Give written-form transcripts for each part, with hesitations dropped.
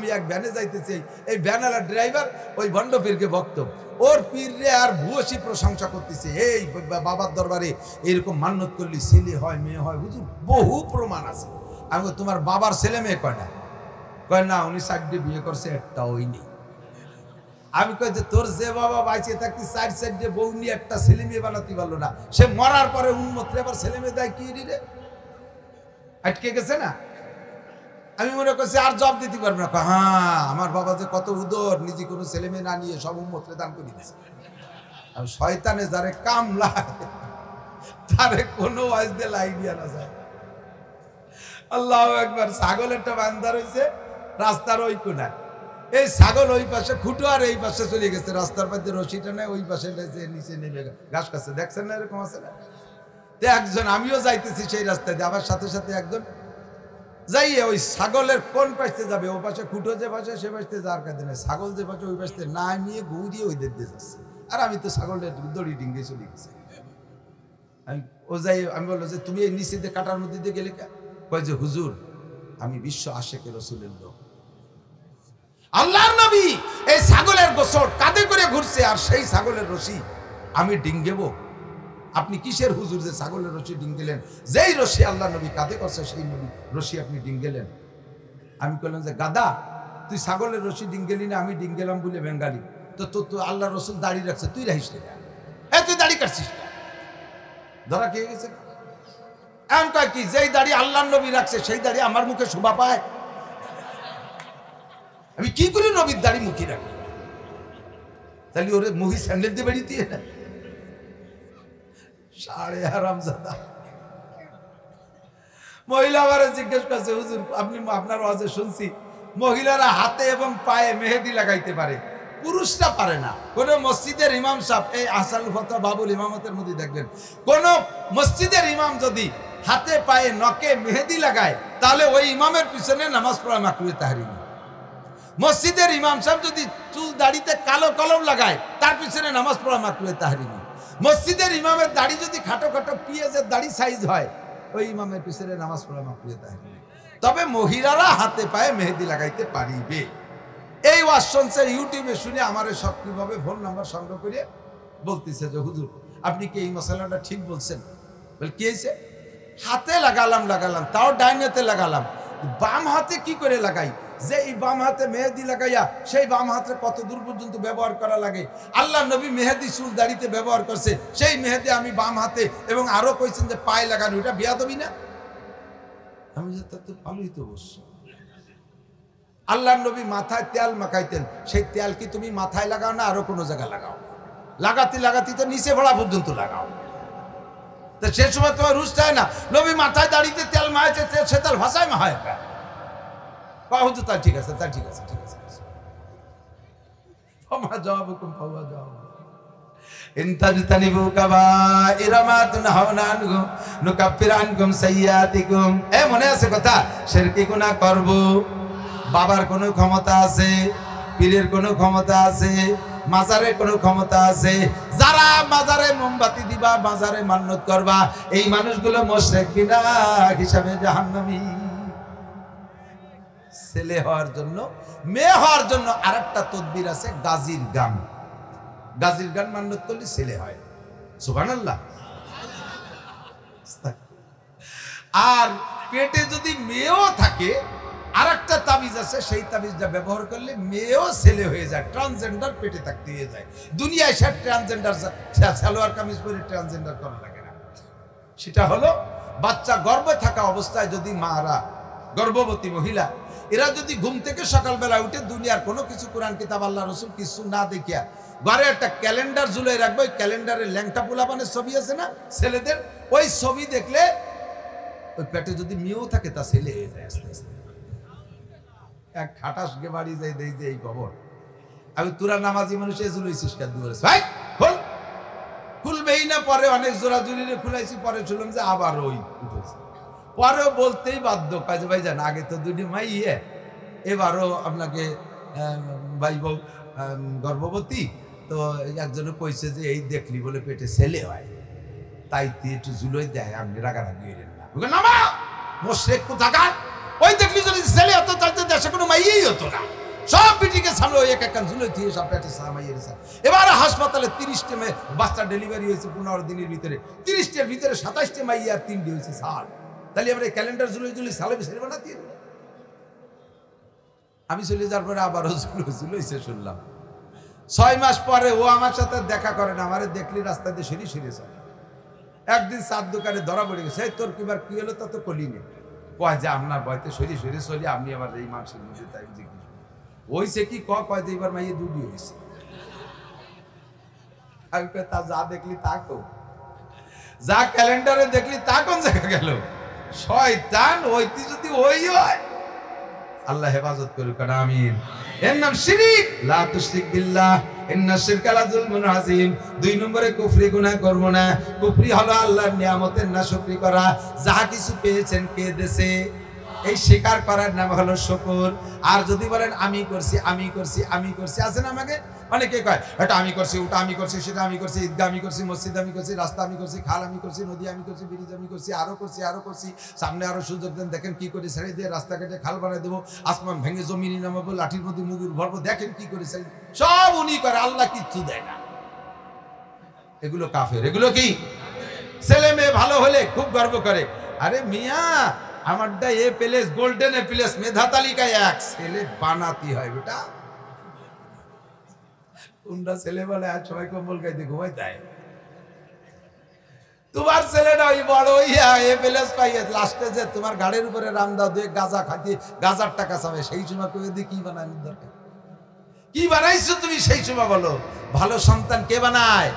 আমি এক ভ্যানে যাইতেছি, এই ভ্যানালা ড্রাইভার ওই ভণ্ড পীরকে ভক্ত, ওর পীররে আর ভূয়সী প্রশংসা করতেছে, এই বাবার দরবারে এরকম মান্যত করলি ছেলে হয় মেয়ে হয়, হুজুর বহু প্রমাণ আছে। আমি তোমার বাবার ছেলে মেয়ে কয় না? কয় না, উনি 4টে বিয়ে করছে, একটা ওই নেই। আমি কই যে তোর যে বাবা বাইচে থাকতে 4 বউ নিয়ে একটা ছেলে মেয়ে বানাতে পারলো না, সে মরার পরে উন্মত্রে আবার ছেলে মেয়ে দেয় কি রে? আটকে গেছে না? আমি মনে করছি আর জব দিতে পারবো না। হ্যাঁ, আমার বাবা যে কত উদর, নিজে কোনো ছেলে মেয়ে না নিয়ে সব উম্মতরে দান করে দিয়েছে। আর শয়তানে যারে কামলা তারে কোনো ওয়াজ দিয়ে লাই দিয়া না যায়। আল্লাহু আকবার। ছাগল একটা বান্দা রয়েছে রাস্তার ওই কোনায়, এই ছাগল ওই পাশে খুঁটো আর এই পাশে চলে গেছে, রাস্তার পাশে রশিটা নেয়, ওই পাশে নিচে নেমে ঘাস খাচ্ছে। দেখছেন না এরকম আছে না? তো একজন, আমিও যাইতেছি সেই রাস্তায়, আমার সাথে সাথে একজন যাইয়ে ওই ছাগলের কোন পাশে যাবে, ও পাশে খুঁটো যে পাশে সে পাশে যাওয়ার কাজে নেই, ছাগল যে পাশে ওই পাশে না নিয়ে গৌরিয়ে ওই দিক দিয়ে যাচ্ছে। আর আমি তো ছাগলের দড়ি ডিঙ্গে চলে গেছি। ও যাই, আমি বললো যে তুমি এই নিচে দিয়ে কাটার মধ্যে দিয়ে গেলে কে? কয় যে হুজুর আমি বিশ্ব আশেকে রসুলের লোক। আল্লাহর নবী এই ছাগলের গোসল কাঁধে করে ঘুরছে, আর সেই ছাগলের রশি আমি ডিঙ্গেবো? আপনি কিসের হুজুর যে ছাগলের রশি ডিঙ্গেলেন? যেই রশি আল্লাহ নবী কাঁধে করছে সেই নবী রশি আপনি ডিঙ্গেলেন। আমি বললাম যে গাদা, তুই ছাগলের রশি ডিঙ্গেলি না, আমি ডিঙ্গেলাম বলে বেঙ্গালি, তো তো আল্লাহ রসুল দাড়ি রাখছে, তুই রাখিস না, তুই দাড়ি কাটছিস না? ধরা খেয়ে গেছে। এমন কয় কি, যেই দাড়ি আল্লাহ নবী রাখছে সেই দাড়ি আমার মুখে শোভা পায়? আমি কি করি নবীর দাড়ি মুখে রাখি? তাহলে ওরে মুহি স্যান্ডেল দিয়ে বেরিয়ে দিয়ে না, সাড়ে হারামজাদা। মহিলা আবার জিজ্ঞেস করছে, হুজুর আপনি আপনার ওয়াজে শুনছি মহিলারা হাতে এবং পায়ে মেহেদি লাগাইতে পারে, পুরুষরা পারে না। কোন মসজিদের ইমাম সাহেব, এই আহসানুল ফাতহ বাবুল ইমামতের মধ্যে দেখবেন, কোন মসজিদের ইমাম যদি হাতে পায়ে নখে মেহেদি লাগায় তাহলে ওই ইমামের পিছনে নামাজ পড়া মাকরুহে তাহরিম। মসজিদের ইমাম সাহেব যদি চুল দাড়িতে কালো কলম লাগায় তার পিছনে নামাজ পড়া মাকরুহে তাহরিম। মসজিদের ইমামের দাড়ি যদি খাটো খাটো পিঁয়াজের দাড়ি সাইজ হয়, ওই ইমামের পিছনে নামাজ পড়া মাকরুহে তাহরিম। তবে মহিলারা হাতে পায়ে মেহেদি লাগাইতে পারিবে। এই ওয়াজ শুনছে ইউটিউবে, শুনে আমার সক্রিয়ভাবে ফোন নাম্বার সংগ্রহ করে বলতেছে যে হুজুর আপনি কি এই মশলাটা ঠিক বলছেন? বল কি হয়েছে? হাতে লাগালাম তাও ডাইনেতে লাগালাম, বাম হাতে কি করে লাগাই? যে এই বাম হাতে মেহেদি লাগাইয়া সেই বাম হাতে কত দূর পর্যন্ত ব্যবহার করা লাগে? আল্লাহ নবী মেহেদি চুল দাড়িতে ব্যবহার করছে, সেই মেহেদি আমি বাম হাতে, এবং আরো কইছেন যে পায়ে লাগানো, এটা বেয়াদবি না? আমি যে তা তো ভালোই তো বলছি। আল্লাহ নবী মাথায় তেল মাখাইতেন, সেই তেল কি তুমি মাথায় লাগাও না আরো কোনো জায়গায় লাগাও? লাগাতে লাগাতে তো নিচে ভরা পর্যন্ত লাগাও, তা সে সময় তোমার রুশ চায় না? নবী মাথায় দাড়িতে তেল মাখাইতে, সে তেল ভাষায় মাহায় হুজুর তাই ঠিক আছে, তাই ঠিক আছে, ঠিক আছে। জবাবুকুম ফাওয়া জবাব ইনতাজতানিবু কাবাইরা মা তুনহাউনা আনহু নুকাফির আনকুম সাইয়্যাতিকুম। মনে আছে কথা? শিরকি গুনাহ করব, বাবার কোনো ক্ষমতা আছে, পীরের কোনো ক্ষমতা আছে, মাজারের কোনো ক্ষমতা আছে? যারা মাজারে মোমবাতি দিবা, মাজারে মান্নত করবা, এই মানুষগুলো মুশরিক বিনাক হিসাবে জাহান্নামী। ছেলে হওয়ার জন্য, মেয়ে হওয়ার জন্য আরেকটা তদবির আছে, গাজীর গান। গাজীর গান মান্নত করলে ছেলে হয়। সুবহানাল্লাহ। আর পেটে যদি মেয়েও থাকে, আরেকটা তাবিজ আছে, সেই তাবিজটা ব্যবহার করলে মেয়েও ছেলে হয়ে যায়, ট্রান্সজেন্ডার পেটে থাকতে হয়ে যায়। দুনিয়ায় সে ট্রান্সজেন্ডার সালোয়ার কামিজ পরে ট্রান্সজেন্ডার করা লাগে না। সেটা হলো বাচ্চা গর্ভে থাকা অবস্থায় যদি মারা, গর্ভবতী মহিলা, এরা যদি ঘুম থেকে সকালবেলা উঠে দুনিয়ার কোনো কিছু, কোরআন কিতাব আল্লাহ রসুল কিছু না দেখিয়া ঘরে একটা ক্যালেন্ডার ঝুলাই রাখবে, ওই ক্যালেন্ডারের ল্যাংটা পোলাপানের ছবি আছে না ছেলেদের, ওই ছবি দেখলে ওই পেটে যদি মেয়েও থাকে তা ছেলে হয়ে যায় আস্তে আস্তে। এক খাটাস গে বাড়ি যাই দেই যে এই খবর, আমি তোরা নামাজি মানুষ এ ঝুলাইছিস কেন? ভাই খোল, খুলবেই না। পরে অনেক জোরাজুরি খুলাইছি, পরে শুনলাম যে আবার ওই উঠেছে। পরেও বলতেই বাধ্য, কাজে ভাই জান আগে তো দুটি মাই, এবারও আপনাকে ভাই বউ গর্ভবতী, তো একজনে কইছে যে এই দেখলি বলে পেটে ছেলে হয়, তাই একটু জুলোই দেয়, আপনি রাগারাগি হইলেন না। মুশরিক কোথাকার, ওই দেখলি যদি ছেলে হতো তাহলে দেশে কোনো মাইয়েই হতো না। সব বিটিকে সামনে ওই এক এক ঝুলে দিয়ে সব পেটে মাইয়ের। এবার হাসপাতালে 30টে বাচ্চা ডেলিভারি হয়েছে 15 দিনের ভিতরে, 30টের ভিতরে 27টে মাইয়া আর 3টে হয়েছে সাল। তাহলে আমরা ক্যালেন্ডার ঝুলে সালে ছেলে বানাতে। আমি চলে যাওয়ার পরে আবারও ঝুলেছে শুনলাম। 6 মাস পরে ও আমার সাথে দেখা করে না, আমারে দেখলি রাস্তা দিয়ে সরি সরে চলে। একদিন চার দোকানে ধরা পড়ে গেছে, তোর কিবার কি হলো তা তো কলিনি। কয় যে আপনার বয়তে সরি সরে চলি, আপনি আবার এই মানুষের মধ্যে তাই জিজ্ঞেস হয়েছে কি কয় যে এবার মাইয়ে দুটি হয়েছে। আমি তা যা দেখলি তা কো, যা ক্যালেন্ডারে দেখলি তা কোন জায়গা গেল? শয়তান ওইটি যদি ওই হয়, আল্লাহ হেফাজত করুক, আমিন। এর নাম শিরক, লা তুশরিক বিল্লাহ ইন্না শিরকা লাযুলমুন আযীম। 2 নম্বরে কুফরি গুনাহ করব না। কুফরি হলো আল্লাহর নিয়ামতের নাশকরি করা। যাহা কিছু পেয়েছেন কে দেছে, এই স্বীকার করার নাম হলো শুকর। আর যদি বলেন আমি করছি আমি করছি আমি করছি, আছে না আমাকে অনেকে কয় এটা আমি করছি, ওটা আমি করছি, সেটা আমি করছি, ঈদগাহ আমি করছি, মসজিদ আমি করছি, রাস্তা আমি করছি, খাল আমি করছি, নদী আমি করছি, ব্রিজ আমি করছি, আরো করছি আরো করছি, সামনে আরো সুযোগ দেন, দেখেন কি করে ছেড়ে দিয়ে রাস্তা কেটে খাল বানাই দেবো, আসমান ভেঙে জমিনে নামাবো, লাঠির মধ্যে মুগুর ভরবো, দেখেন কি করে ছেড়ে, সব উনি করে, আল্লাহ কিচ্ছু দেয় না। এগুলো কাফের। এগুলো কি? ছেলে মেয়ে ভালো হলে খুব গর্ব করে, আরে মিয়া আমারটা A place, golden A place, মেধা তালিকায় 1, ছেলে বানাতে হয় বেটা। তোমরা ছেলে বলে আজ সবাই কম্বল গাইতে ঘুমাই দেয়, তোমার ছেলেটা ওই বড় হইয়া এ প্লেস পাইয়ে লাস্টে যে তোমার গাড়ির উপরে রামদা দিয়ে গাঁজা খাইতে গাঁজার টাকা চাবে, সেই সময় কই দিয়ে কি বানানোর দরকার? কি বানাইছো তুমি সেই সময় বলো? ভালো সন্তান কে বানায়?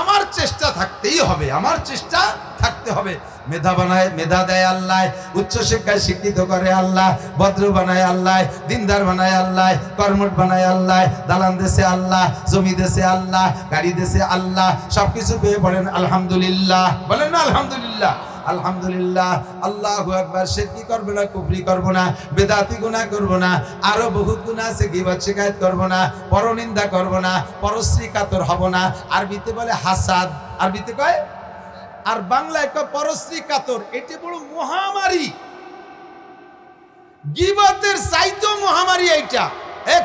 আমার চেষ্টা থাকতেই হবে, আমার চেষ্টা থাকতে হবে। মেধা বানায়, মেধা দেয় আল্লাহ, উচ্চ শিক্ষায় শিক্ষিত করে আল্লাহ, ভদ্র বানায় আল্লাহ, দিনদার বানায় আল্লাহ, কর্মঠ বানায় আল্লাহ, দালান দেশে আল্লাহ, জমি দেশে আল্লাহ, গাড়ি দেশে আল্লাহ, সবকিছু পেয়ে বলেন আলহামদুলিল্লাহ, বলেন না আলহামদুলিল্লাহ। আলহামদুলিল্লাহ, আল্লাহু আকবার। শিরকি করব না, কুফরি করব না, বেদাতি গুনাহ করব না, আরো বহুত গুনাহ আছে, গীবত শিকায়ত করব না, পরনিন্দা করব না, পরশ্রী কাতর হব না। আরবিতে বলে হাসাদ, আরবিতে কয়, আর বাংলায় কয় পরশ্রী কাতর। এটি বড় মহামারী, গীবতের চাইতেও মহামারী এইটা।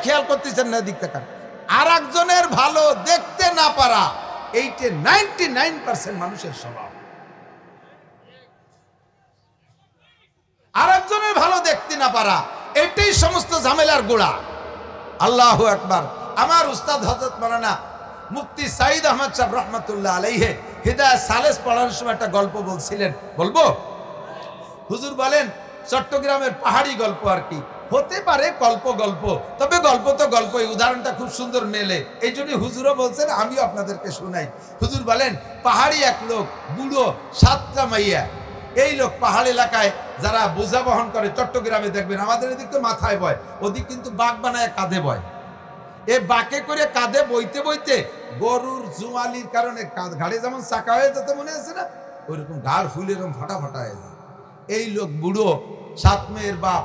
খেয়াল করতেছেন না? দিক তাকান। আর একজনের ভালো দেখতে না পারা, এইটা 99% মানুষের স্বভাব। আর একজনের ভালো দেখতে না পারা, এটাই সমস্ত ঝামেলার গোড়া। আল্লাহু আকবার। আমার উস্তাদ হযরত মাওলানা মুফতি সাইদ আহমদ সাহেব রহমাতুল্লাহ আলাইহি হিদায়াত সালেস পড়ানোর সময় একটা গল্প বলছিলেন, বলবো? হুজুর বলেন চট্টগ্রামের পাহাড়ি গল্প আর কি, হতে পারে কল্প গল্প, তবে গল্প তো গল্পই। উদাহরণটা খুব সুন্দর মেলে, এই জন্য হুজুরও বলছেন, আমিও আপনাদেরকে শোনাই। হুজুর বলেন পাহাড়ি এক লোক, বুড়ো, 7টা মাইয়া। এই লোক পাহাড় এলাকায় যারা বোঝা বহন করে, চট্টগ্রামে দেখবেন, আমাদের এদিক তো মাথায় বয়, ওদিক কিন্তু বাঘ বানায় কাঁধে বয়। এ বাঁকে করে কাঁধে বইতে বইতে গরুর জুয়ালির কারণে ঘাড়ে যেমন চাকা হয়ে যেত, মনে আছে না, ওইরকম ঘাড় ফুলে এরকম ফাটা ফাটা হয়ে যায়। এই লোক বুড়ো, 7 মেয়ের বাপ,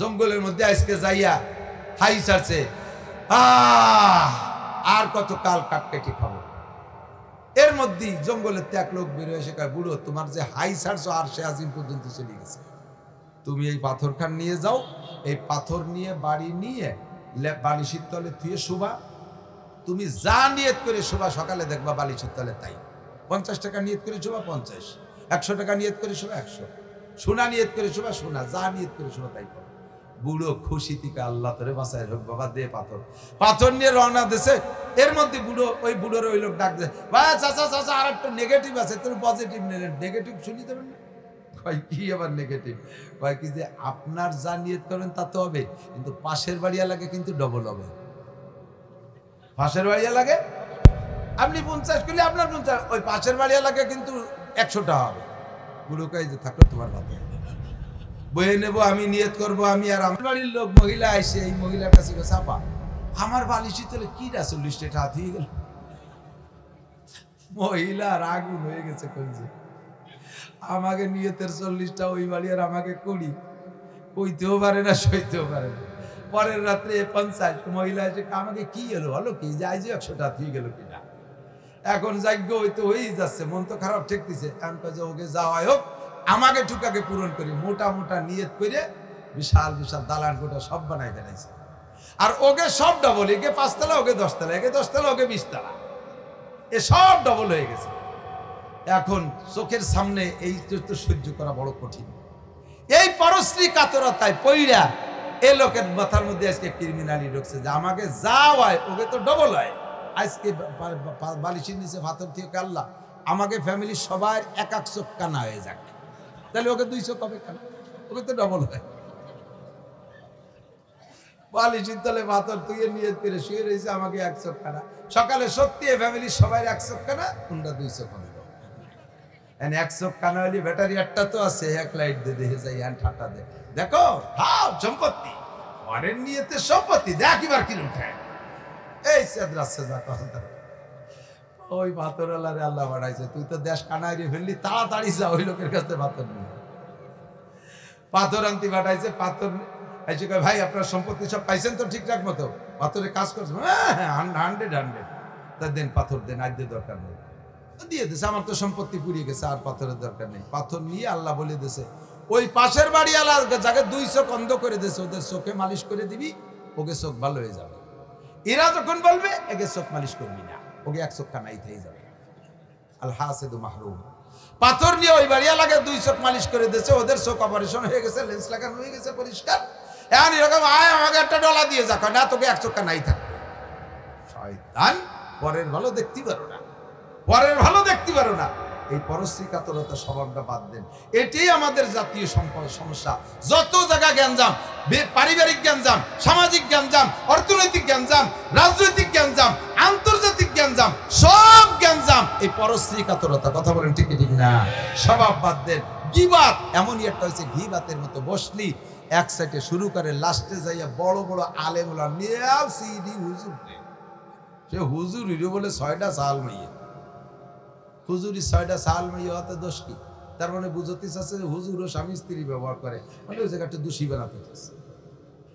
জঙ্গলের মধ্যে আজকে যাইয়া হাই ছাড়ছে, আর কত কাল কাটকেটি খাবো। এর মধ্যেই জঙ্গলের এক লোক বেরোয় এসে কয়, বুড়ো তোমার যে হাই ছাড়ছো আর সে আজিম পর্যন্ত চলে গেছে, তুমি এই পাথর খান নিয়ে যাও, এই পাথর নিয়ে বাড়ি নিয়ে বালিশের তলে থুয়ে শোবা। তুমি যা নিয়ত করে শোবা, সকালে দেখবা বালিশের তলে তাই। 50 টাকা নিয়ত করে শোবা 50, 100 টাকা নিয়ত করে শোবা 100, সোনা নিয়ত করে শোবা সোনা, যা নিয়ত করে শোবা তাই করো। বুড়ো খুশি থেকে আল্লাহ তোরে বাঁচায় হোক বাবা, দে পাথর। পাথর নিয়ে রওনা দিছে। এর মধ্যে বুড়ো, ওই বুড়োর ওই লোক ডাক দেয়, ভাই চাচা চাচা আর একটা নেগেটিভ আছে, তোর পজিটিভ নেন, নেগেটিভ শুনি দেবেন না। ভাই কি আবার নেগেটিভ? ভাই কি যে আপনার যা নিয়ত করেন তা তো হবে, কিন্তু পাশের বাড়িয়া লাগে কিন্তু ডবল হবে। পাশের বাড়িয়া লাগে আপনি 50 করলে আপনার 50, ওই পাশের বাড়িয়া লাগে কিন্তু 100টা হবে। বুড়ো কয় যে থাকো তোমার কথা বয়ে নেবো, আমি নিয়ত করবো আমি। আর আমার বাড়ির লোক মহিলা আসে, এই মহিলার কাছে চাপা, আমার বালিশি তলে কি 40 টাকা হাত হয়ে গেল। মহিলা আগুন হয়ে গেছে, কইছে আমাকে নিয়তের 40টা ওই বাড়ি, আর আমাকে 20, কইতেও পারে না সইতেও পারে না। পরের রাত্রে 50 মহিলা এসে আমাকে কি এলো, হলো কি যে আজ 100 টাকা হয়ে গেল কিনা। এখন যাজ্ঞ হইতে হয়েই যাচ্ছে, মন তো খারাপ ঠেকতেছে। ওকে যাওয়াই হোক, আমাকে টুকাকে পূরণ করি, মোটা মোটা নিয়ত করে বিশাল বিশাল দালান কোটা সব বানাই ফেলাইছে। আর ওকে সব ডবল, একে 5 তলা, ওকে 10 তলা, একে 10 তলা, ওকে 20 তলা, এ সব ডবল হয়ে গেছে। এখন চোখের সামনে এই তো সহ্য করা বড় কঠিন। এই পরশ্রী কাতরতায় পইড়া এই লোকের মাথার মধ্যে আজকে ক্রিমিনালি ঢুকছে যে আমাকে যা হয় ওকে তো ডবল হয়। আজকে বালিশের নিচে ভাতর থেকে আল্লাহ আমাকে ফ্যামিলির সবার এক চোখ কানা হয়ে যাক, তাহলে ওকে 2 চোখ হবে কানা, ওকে তো ডবল হয়। বালিশের তলে ভাতর তুই নিয়ে করে শুয়ে রয়েছে আমাকে 1 চোখ কানা, সকালে সত্যি ফ্যামিলির সবাই 1 চোখ কানা, তোমরা 2 চোখ হবে। 1 চোখ কানা হলে ব্যাটারি একটা তো আছে, 1 লাইট দিয়ে দেখে যাই ঠাট্টা দে, দেখো হাও সম্পত্তি, পরের নিয়েতে সম্পত্তি দেখ এবার কি উঠায়। এই ওই ভাতরওয়ালারে আল্লাহ বাড়াইছে, তুই তো দেশ কানাইরে ফেললি, তাড়াতাড়ি যা ওই লোকের কাছে ভাতর নিয়ে। পাথর আনতে পাঠাইছে, পাথর এসে কয় ভাই আপনার সম্পত্তি সব পাইছেন তো ঠিকঠাক মতো, পাথরে কাজ করছে? হ্যাঁ 100 তা দেন পাথর দেন, আজ দরকার নেই, দিয়ে দিছে, আমার তো সম্পত্তি পুড়িয়ে গেছে, আর পাথরের দরকার নেই। পাথর নিয়ে আল্লাহ বলে দিছে ওই পাশের বাড়ি আল্লাহ যাকে 2 চোখ অন্ধ করে দিয়েছে ওদের চোখে মালিশ করে দিবি, ওকে চোখ ভালো হয়ে যাবে। এরা যখন বলবে একে চোখ মালিশ করবি না, ওকে 1 চোখ কানাই থেকে যাবে। আল হাসিদু মাহরুম। পাথর নিয়ে ওই বাড়ি আলাকে 2 চোখ মালিশ করে দিয়েছে, ওদের চোখ অপারেশন হয়ে গেছে, লেন্স লাগানো হয়ে গেছে পরিষ্কার। এখন এরকম আয় আমাকে একটা ডলা দিয়ে যাক না, তোকে 1 চোখ কানাই থাকবে। শয়তান, পরের ভালো দেখতে পারো না, পরের ভালো দেখতে পারো না। এই পরশ্রী কাতরতা স্বভাবটা বাদ দেন, এটাই আমাদের জাতীয় সমস্যা। যত জায়গা গ্যাঞ্জাম, পারিবারিক গ্যাঞ্জাম, সামাজিক গ্যাঞ্জাম, অর্থনৈতিক গ্যাঞ্জাম, রাজনৈতিক গ্যাঞ্জাম, আন্তর্জাতিক গ্যাঞ্জাম, সব গ্যাঞ্জাম এই পরশ্রী কাতরতা। কথা বলেন ঠিক ঠিক না? স্বভাব বাদ দেন। গীবাত এমনই একটা হয়েছে, গীবাতের মতো বসলি এক সাইডে শুরু করে, লাস্টে যাইয়া বড় বড় আলেমুলা নিয়ে সিডি হুজুর, সে হুজুর বলে 6টা সাল মাইয়া, হুজুরি 6টা সাল মাইয়া হতে দোষ কি? তার মানে বুঝতে চাচ্ছে হুজুর ও স্বামী স্ত্রী ব্যবহার করে, মানে ওই জায়গাটা দোষী বানাতে চাচ্ছে।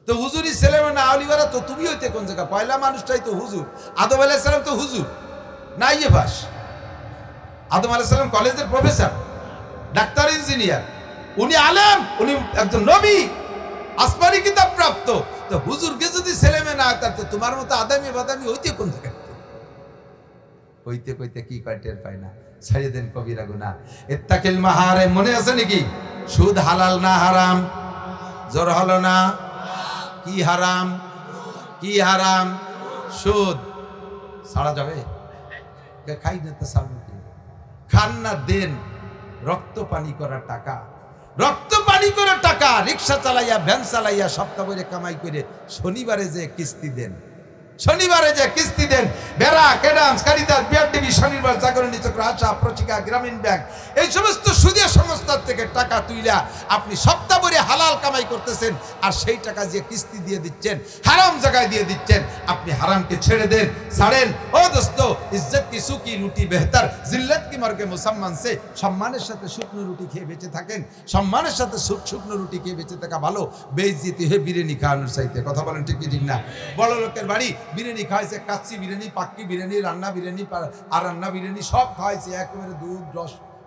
তো হুজুরি ছেলে মানে আউলিবারা, তো তুমি হইতে কোন জায়গা? পয়লা মানুষটাই তো হুজুর। আদম আলাইহিস সালাম তো হুজুর না, ইয়ে ভাস। আদম আলাইহিস সালাম কলেজের প্রফেসর, ডাক্তার, ইঞ্জিনিয়ার, উনি আলেম, উনি একজন নবী, আসমানি কিতাব প্রাপ্ত। তো হুজুরকে যদি ছেলে মেয়ে না হয়, তো তোমার মতো আদামি বাদামি হইতে কোন জায়গায়? কইতে কইতে কি কয় টের পায় না, ছাড়িয়ে দেন কবিরা গুনাহ। ইত্তাকিল মাহারিম, মনে আছে নাকি? সুদ হালাল না হারাম? জোর হলো না? কি হারাম? কি হারাম? সুদ। ছাড়া যাবে? খাই না তো সামনে খান না, দেন। রক্ত পানি করা টাকা, রক্ত পানি করে টাকা, রিক্সা চালাইয়া, ভ্যান চালাইয়া, সপ্তাহ করে কামাই করে শনিবারে যে কিস্তি দেন, শনিবারে যে কিস্তি দেন, বেড়া, ক্যাডামস, কারিতাস, বিআরডিবি, শনিবার জাগরণী চক্র, আশা, প্রচিকা, গ্রামীণ ব্যাংক, এই সমস্ত সুদীয় সংস্থার থেকে টাকা তুইলা আপনি সপ্তাহ ভরে হালাল কামাই করতেছেন, আর সেই টাকা যে কিস্তি দিয়ে দিচ্ছেন, হারাম জায়গায় দিয়ে দিচ্ছেন। আপনি হারামকে ছেড়ে দেন, ছাড়েন। ও দোস্ত, ইজ্জত কি সুকি রুটি বেহতর, জিল্লত কি মর্গে মুসলমান সে। সম্মানের সাথে শুকনো রুটি খেয়ে বেঁচে থাকেন, সম্মানের সাথে শুকনো রুটি খেয়ে বেঁচে থাকা ভালো, বেইজ্জতি হয়ে বিরিয়ানি খাওয়ানোর চাইতে। কথা বলেন ঠিক কি ঠিক না? বড় লোকের বাড়ি বিরিয়ানি খাওয়াইছে, কাচ্চি বিরিয়ানি, পাক্কি বিরিয়ানি, রান্না বিরিয়ানি, আর রান্না বিরিয়ানি সব খাওয়াইছে, একেবারে দুধ,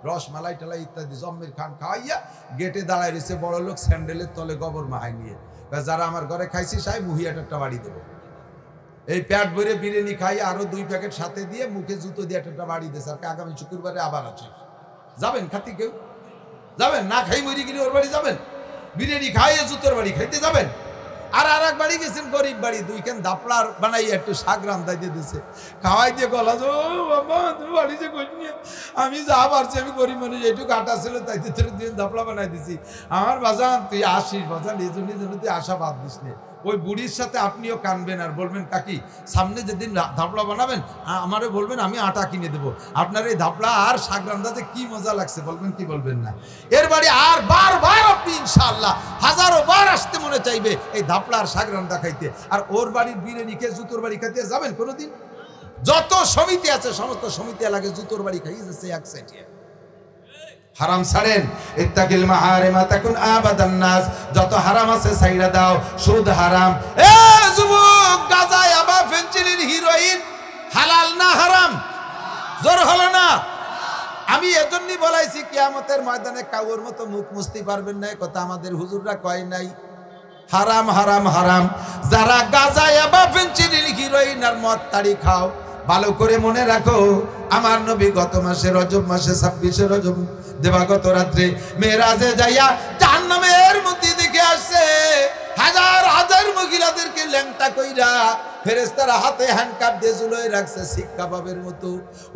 রস মালাই টালাই ইত্যাদি জম্মের খান খাওয়াইয়া গেটে দাঁড়ায় রয়েছে বড় লোক, স্যান্ডেলের তলে গোবর মাহাই নিয়ে। যারা আমার ঘরে খাইছে সাহেব মুহিয়াট একটা বাড়ি দেবো। এই প্যাট ভরে বিরিয়ানি খাইয়ে আরো 2 প্যাকেট সাথে দিয়ে মুখে জুতো দিয়ে একটা বাড়ি দিয়েছে। আর আগামী শুক্রবারে আবার আছে, যাবেন খাতি? কেউ যাবেন? না খাই মরি গিয়ে ওর বাড়ি যাবেন? বিরিয়ানি খাইয়ে জুতোর বাড়ি খাইতে যাবেন? আর এক বাড়ি গেছেন, গরিব বাড়ি, 2 কেন দাপলার বানাই একটু শাক রান্ধাই দিয়ে দিছে, খাওয়াই দিয়ে গলা, ও বাবা তুমি বাড়ি যে করিনি, আমি যা পারছি, আমি গরিব মানুষ, এইটুকু আটা ছিল তাই দিয়ে দাপলা বানাই দিছি। আমার বাজান তুই আসিস, বাজান এই জন্য তুই আশা বাদ দিস নে। ওই বুড়ির সাথে আপনিও কানবেন আর বলবেন, কাকি সামনে যেদিন ধাপলা বানাবেন আমারে বলবেন, আমি আটা কিনে দেবো। আপনার এই ধাপলা আর শাক রান্ধাতে কি মজা লাগছে বলবেন কি বলবেন না? এর বাড়ি আর বারবার আপনি ইনশাআল্লাহ হাজারো বার আসতে মনে চাইবে এই ধাপলা আর শাক রান্না খাইতে। আর ওর বাড়ির বিরিয়ানি খেয়ে জুতোর বাড়ি খাইতে যাবেন কোনোদিন? যত সমিতি আছে সমস্ত সমিতি এলাকায় জুতোর বাড়ি খাইয়ে যাচ্ছে এক সাইডে। হারাম ছাড়েন। ইত্তাকিল মাহারিমা তাকুন আবাদান নাস, যত হারাম আছে ছাইড়া দাও। সুদ হারাম। এ যুবক, গাঁজা, ইয়াবা, ফেনসিডিল, হিরোইন হালাল না হারাম? জোর হলো না? আমি এজন্যই বলাইছি কিয়ামতের ময়দানে কাউর মতো মুখ মুছতে পারবেন না, কথা আমাদের হুজুররা কয় নাই। হারাম হারাম হারাম। যারা গাঁজা বা ফেনসিডিল হিরোইন আর মদ তাড়ি খাও, ভালো করে মনে রাখো, আমার নবী গত মাসে রজব মাসে 26 রজব দেবাগত রাত্রে মেরাজে যাইয়া জাহান্নামের মধ্যে দেখে আসছে হাজার হাজার মহিলাদেরকে ল্যাংটা কইরা ফেরেশতারা হাতে হ্যান্ডকাপ দিয়ে ঝুলোয় রাখছে শিক্ষাবাবের মতো।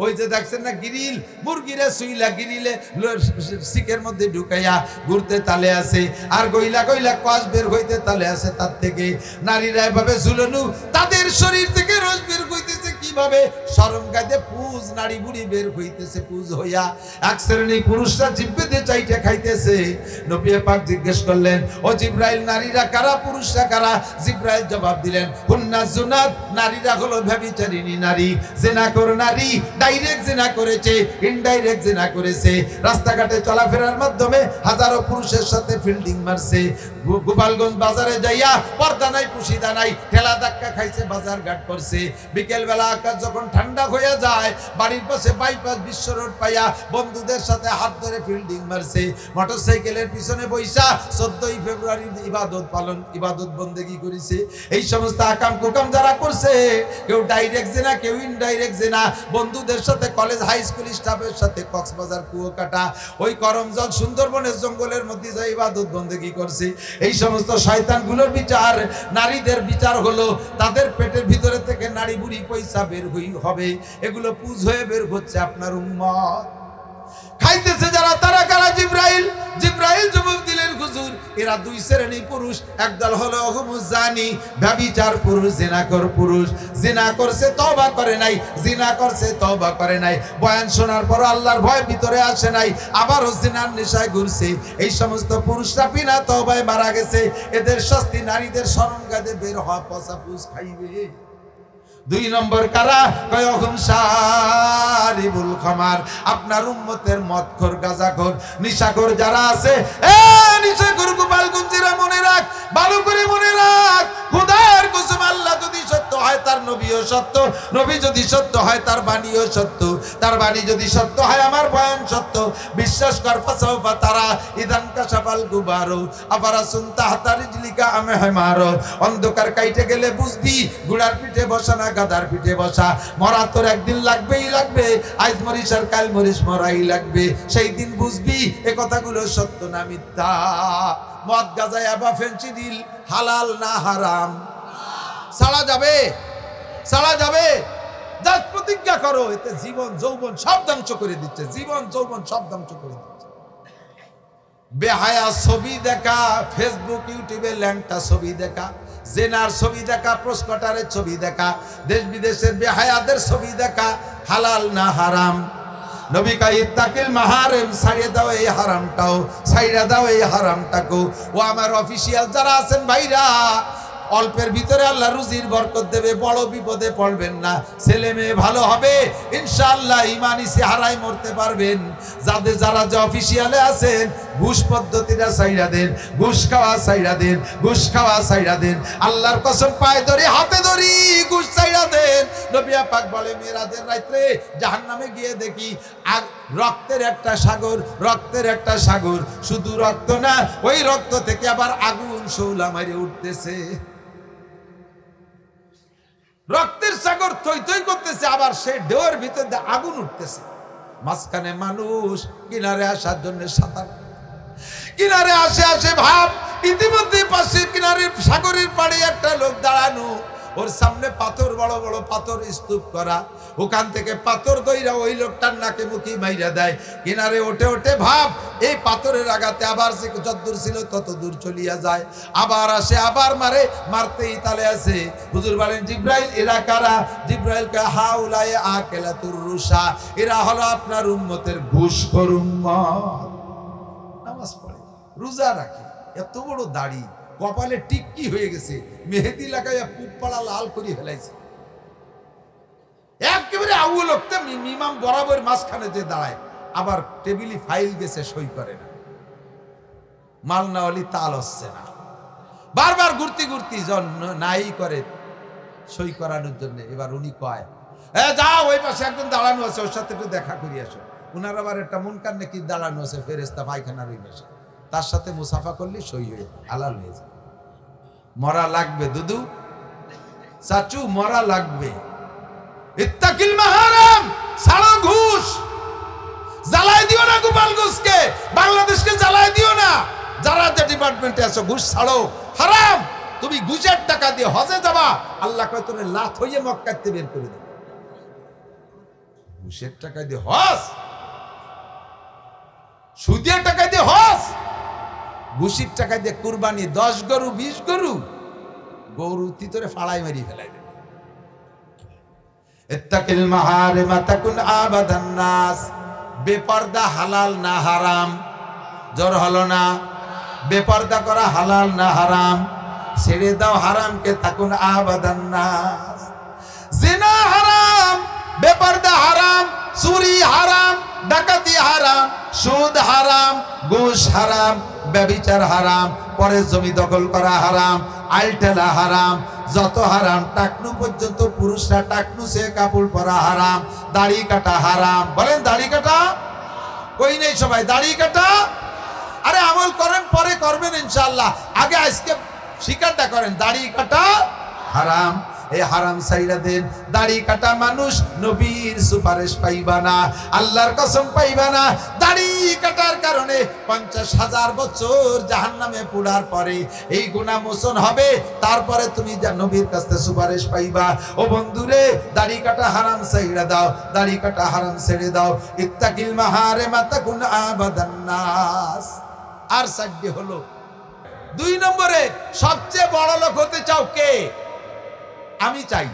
ওই যে দেখছেন না গিরিল, মুরগিরে সুইলা গিরিলে শিকের মধ্যে ঢুকাইয়া ঘুরতে তালে আছে, আর গইলা গইলা কষ বের হইতে তালে আছে। তার থেকে নারীরা এভাবে ঝুলানো, তাদের শরীর থেকে রস বের হইতেছে কিভাবে, শরম গাইতে পুজ নাড়ি বুড়ি বের হইতেছে পুজ হইয়া। এক শ্রেণী পুরুষরা জিব্বেতে চাইতে খাইতেছে। নবী পাক জিজ্ঞেস করলেন, ও জিব্রাইল, নারীরা কারা পুরুষরা কারা? জিব্রাইল জবাব দিলেন, হুন্না জুনাত, নারীরা হলো ব্যভিচারিণী নারী, জিনাখোর নারী। ডাইরেক্ট জিনা করেছে, ইনডাইরেক্ট জিনা করেছে, রাস্তাঘাটে চলাফেরার মাধ্যমে হাজারো পুরুষের সাথে ফিল্ডিং মারছে। গোপালগঞ্জ বাজারে যাইয়া পর্দা নাই পুশিদা নাই, ঠেলা ধাক্কা খাইছে, বাজার ঘাট করছে। বিকেল বেলা আকাশ যখন ঠান্ডা হয়ে যায়, বাড়ির পাশে বাইপাস বিশ্ব রোড পাইয়া বন্ধুদের সাথে হাত ধরে ফিল্ডিং মারছে। মোটরসাইকেলের পিছনে বৈশা 14ই ফেব্রুয়ারির ইবাদত পালন, ইবাদত বন্দেগী করেছে। এই সমস্ত আকাম কুকাম যারা করছে, কেউ ডাইরেক্ট জেনা, কেউ ইনডাইরেক্ট জেনা, বন্ধুদের সাথে, কলেজ হাই স্কুল স্টাফের সাথে কক্সবাজার কুয়াকাটা, ওই করমজল সুন্দরবনের জঙ্গলের মধ্যে যা ইবাদত বন্দেগী করছে। এই সমস্ত শয়তানগুলোর বিচার, নারীদের বিচার হলো তাদের পেটের ভিতরে থেকে নারী বুড়ি পয়সা বের হবে, এগুলো পুজ হয়ে বের হচ্ছে আপনার উম্মত। খাইতেছে যারা, তারা কারা? জিব্রাইল। জিব্রাইল জবাব দিলেন, হুজুর, এরা দুই শ্রেণী পুরুষ। একদল হলো হুমুজানি, ব্যভিচার পুরুষ, জিনাকর পুরুষ। জিনা করছে তওবা করে নাই, জিনা করছে তওবা করে নাই, বয়ান শোনার পর আল্লাহর ভয় ভিতরে আসে নাই, আবারও জিনার নেশায় ঘুরছে। এই সমস্ত পুরুষরা বিনা তওবায় মারা গেছে। এদের শাস্তি নারীদের শরম গাদে বের হওয়া পচা পুষ খাইবে। 2 নম্বর কারা? কয়হুম শারিবুল খামার, আপনার উম্মতের মদখোর, গাঁজাখোর, নিশাখোর যারা আছে, এ নিশাখোর গোপালগঞ্জেরা মনে রাখ, ভালো করে মনে রাখ, খোদার কসম, আল্লাহ যদি সত্য হয় তার নবীও সত্য, নবী যদি সত্য হয় তার বাণীও সত্য, তার বাণী যদি সত্য হয় আমার বয়ান সত্য। বিশ্বাস কর, ফাসাউফা তারা ইদান কাশাফাল গুবারু আবারা সুনতা হাতা রিজলিকা আমে হেমারো। অন্ধকার কাইটে গেলে বুঝবি ঘোড়ার পিঠে বসা না গাদার পিঠে বসা। মরা তোর একদিন লাগবেই লাগবে, আজ মরিস আর কাল মরিস, মরাই লাগবে। সেই দিন বুঝবি এ কথাগুলো সত্য না মিথ্যা। মদ, গাঁজা, ইয়াবা, ফেনসিডিল হালাল না হারাম? ছাড়া যাবে? ছাড়া যাবে? জাস্ট প্রতিজ্ঞা করো, এতে জীবন যৌবন সব ধ্বংস করে দিচ্ছে, জীবন যৌবন সব ধ্বংস করে দিচ্ছে। বেহায়া ছবি দেখা, ফেসবুক ইউটিউবে ল্যাংটা ছবি দেখা, জেনার ছবি দেখা, প্রস্কটারের ছবি দেখা, দেশ বিদেশের বেহায়াদের ছবি দেখা, হালাল না হারাম? নবী কয় ইত্তাকিল মাহারিম, ছাড়িয়ে দাও এই হারামটাও, ছাইড়া দাও এই হারামটাকেও। ও আমার অফিসিয়াল যারা আছেন ভাইরা, অল্পের ভিতরে আল্লাহ রুজির বরকত দেবে, বড় বিপদে পড়বেন না, ছেলে মেয়ে ভালো হবে ইনশাআল্লাহ, ইমানি চেহারায় মরতে পারবেন। যারা যে অফিসিয়ালে আছেন, ঘুষ পদ্ধতিটা ছাইড়া দেন, ঘুষ খাওয়া ছাইড়া দেন, ঘুষ খাওয়া ছাইড়া দেন, আল্লাহর কসম পায়ে ধরে হাতে ধরি ঘুষ ছাইড়া দেন। নবী পাক বলে, মেরাজের রাতে জাহান্নামে গিয়ে দেখি আর রক্তের একটা সাগর, রক্তের একটা সাগর, শুধু রক্ত না, ওই রক্ত থেকে আবার আগুন শৌলা মারে উঠতেছে। রক্তের সাগর থই থই করতেছে, আবার সেই ঢেউয়ের ভিতর দিয়ে আগুন উঠতেছে। মাঝখানে মানুষ কিনারে আসার জন্য সাঁতার, কিনারে আসে ভাব, ইতিমধ্যে পাশে কিনারে সাগরের পাড়ে একটা লোক দাঁড়ানো, ওর সামনে পাথর, বড় বড় পাথর স্তূপ করা, ওখান থেকে পাথর দইরা ওই লোকটার নাকে মুখি মাইরা দেয়। কিনারে ওঠে ওঠে ভাব, এই পাথরের আঘাতে আবার সে যতদূর ছিল তত দূর চলিয়া যায়, আবার আসে, আবার মারে, মারতেই তালে আছে। হুজুর বলেন, জিব্রাইল এরা কারা? জিব্রাইল কে হাউলায়ে আকেলাতুর রুশা, এরা হলো আপনার উম্মতের ঘুষখোর উম্মত। নামাজ পড়ে, রোজা রাখে, এত বড় দাড়ি, কপালে টিক্কি হয়ে গেছে, মেহেদি লাগাইয়া পুপপাড়া লাল করে ফেলাইছে, একেবারে আউল লোকটা ইমাম বরাবর মাঝখানে যে দাঁড়ায়, আবার টেবিলে ফাইল গেছে, সই করে না, মালনাওয়ালি তাল হচ্ছে না, বারবার ঘুরতি ঘুরতি নাই করে সই করানোর জন্য। এবার উনি কয়, যাও ওই পাশে একজন দাঁড়ানো আছে, ওর সাথে একটু দেখা করি আসো। উনার আবার একটা মুনকার নাকি দাঁড়ানো আছে ফেরেশতা পায়খানার ওই পাশে, তার সাথে মুসাফা করলে সই হয়ে হালাল হয়ে যায়। মরা লাগবে দুদু, চাচু মরা লাগবে। ইত্তাকিল মাহারাম, ছাড়ো ঘুষ, জ্বালায় দিও না গোপালগঞ্জকে, বাংলাদেশকে জ্বালায় দিও না। যারা যে ডিপার্টমেন্টে আছো ঘুষ ছাড়ো, হারাম। তুমি ঘুষের টাকা দিয়ে হজে যাবা, আল্লাহ কয় তোরে লাথ হইয়ে মক্কাতে বের করে দেবে। ঘুষের টাকা দিয়ে হজ, সুদের টাকা দিয়ে হজ, ঘুষির টাকা দিয়ে কুরবানি 10 গরু 20 গরু, গরু তিতরে ফাড়াই মারি ফেলাই দেবে। ইত্তাকিল মাহারিমা তাকুন আবাদান নাস, বেপর্দা হালাল না হারাম? জোর হলো না? বেপর্দা করা হালাল না হারাম? ছেড়ে দাও হারামকে, তাকুন আবাদান নাস। জিনা হারাম, বেপর্দা হারাম, চুরি হারাম, ডাকাতি হারাম, সুদ হারাম, ঘুষ হারাম, ব্যভিচার হারাম, পরের জমি দখল করা হারাম, আইলটেলা হারাম, যত হারাম, টাকনু পর্যন্ত পুরুষরা টাকনু সে কাপড় পরা হারাম, দাড়ি কাটা হারাম। বলেন দাড়ি কাটা? কই নেই সবাই দাড়ি কাটা? আরে আমল করেন, পরে করবেন ইনশাআল্লাহ, আগে আজকে স্বীকারটা করেন দাড়ি কাটা হারাম। এই হারাম সাইরা দেন। দাড়ি কাটা মানুষ নবীর সুপারিশ পাইবা না, আল্লাহর কসম পাইবা না। দাড়ি কাটার কারণে 50,000 বছর জাহান্নামে পোড়ার পরে এই গুনাহ মোচন হবে, তারপরে তুমি নবীর কাছে সুপারিশ পাইবা। ও বন্ধুরে, দাড়ি কাটা হারাম সাইরা দাও, দাড়ি কাটা হারাম ছেড়ে দাও। ইত্তাকিল মাহারিমা তাকুন আবাদান নাস। আর সাইডে হলো 2 নম্বরে, সবচেয়ে বড় লোক হতে চাও কে? আমি চাই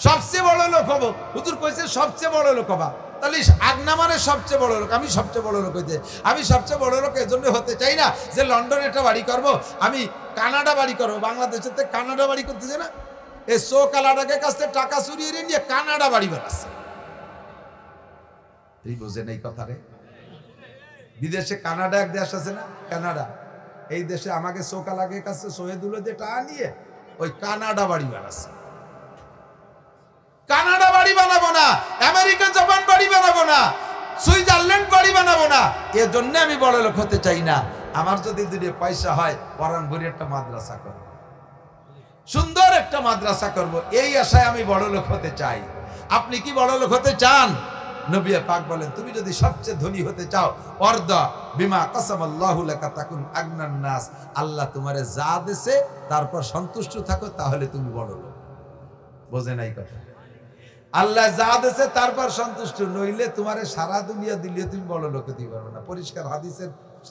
সবচেয়ে বড় লোক হবো। হুজুর কইছে সবচেয়ে বড় লোক হবা, তাহলে আগনা মানে সবচেয়ে বড় লোক। আমি সবচেয়ে বড় লোক হইতে, আমি সবচেয়ে বড় লোক এজন্য হতে চাই না যে লন্ডনে একটা বাড়ি করব, আমি কানাডা বাড়ি করবো। বাংলাদেশের থেকে কানাডা বাড়ি করতেছে না, এই সো কালাডাকে কাছে টাকা চুরিয়ে নিয়ে কানাডা বাড়ি বানাচ্ছে। এই বোঝেন এই কথা রে? বিদেশে কানাডা এক দেশ আছে না, কানাডা। এই দেশে আমাকে সোকালাগের কাছে শহীদুল দিয়ে টাকা নিয়ে ওই কানাডা বাড়ি বানাচ্ছে। কানাডা বাড়ি বানাবো না, আমেরিকা জাপান বাড়ি বানাবো না, সুইজারল্যান্ড বাড়ি বানাবো না। এর জন্য আমি বড় লোক হতে চাই না। আমার যদি 2 পয়সা হয়, পরান ভরে একটা মাদ্রাসা করব, সুন্দর একটা মাদ্রাসা করব, এই আশায় আমি বড় লোক হতে চাই। আপনি কি বড় লোক হতে চান? নবী পাক বলেন, তুমি যদি সবচেয়ে ধনী হতে চাও, অর্দা বিমা কাসামাল্লাহু লাকা তাকুন আগনান নাস, আল্লাহ তোমারে যা দেছে তারপর সন্তুষ্ট থাকো, তাহলে তুমি বড় লোক। বোঝে নাই কথা? আল্লাহ যা দেছে তারপর সন্তুষ্ট, নইলে তোমারে সারা দুনিয়া দিলে তুমি বড় লোক হতে পারবে না। পরিষ্কার হাদিসের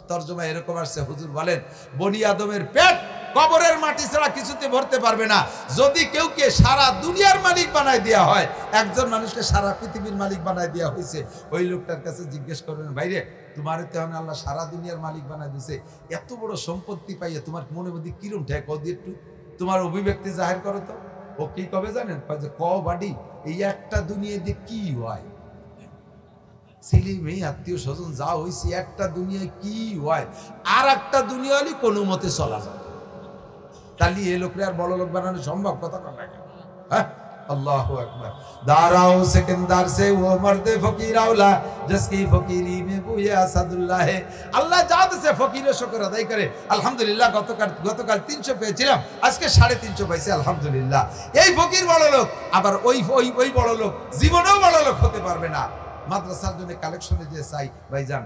তরজমা এরকম আসছে, হুজুর বলেন বনি আদমের পেট কবরের মাটি ছাড়া কিছুতে ভরতে পারবে না। যদি কেউকে সারা দুনিয়ার মালিক বানায় দেওয়া হয়, একজন মানুষকে সারা পৃথিবীর মালিক বানায় দেওয়া হয়েছে, ওই লোকটার কাছে জিজ্ঞেস করবেন, ভাইরে তোমার তেমন আল্লাহ সারা দুনিয়ার মালিক বানায় দিছে, এত বড় সম্পত্তি পাইয়ে তোমার মনের মধ্যে কিরম ঠেক, দিয়ে একটু তোমার অভিব্যক্তি জাহির করো তো। ও কি কবে জানেন? ক বাড়ি এই একটা দুনিয়া দিয়ে কি হয়, ছেলে মেয়ে আত্মীয় স্বজন যা হয়েছে, একটা দুনিয়ায় কি হয়, আর একটা দুনিয়া হলে কোনো মতে চলা যাবে। তাহলে এ লোকরে আর বড় লোক বানানো সম্ভব? কথা কথা। হ্যাঁ, আল্লাহু আকবার। দাঁড়াও সেকেন্দার সে ও মর্দে ফকির আওলা জিসকি ফকিরি মে বুয়ে আসাদুল্লাহ। আল্লাহ যা দিয়েছে ফকিরের শুকর আদায় করে আলহামদুলিল্লাহ। গতকাল 300 পেয়েছিলাম, আজকে 350 পাইছি আলহামদুলিল্লাহ। এই ফকির বড় লোক, আবার ওই বড় লোক জীবনেও বড় লোক হতে পারবে না। মাদ্রাসার জন্য কালেকশনে দিয়ে চাই, ভাইজান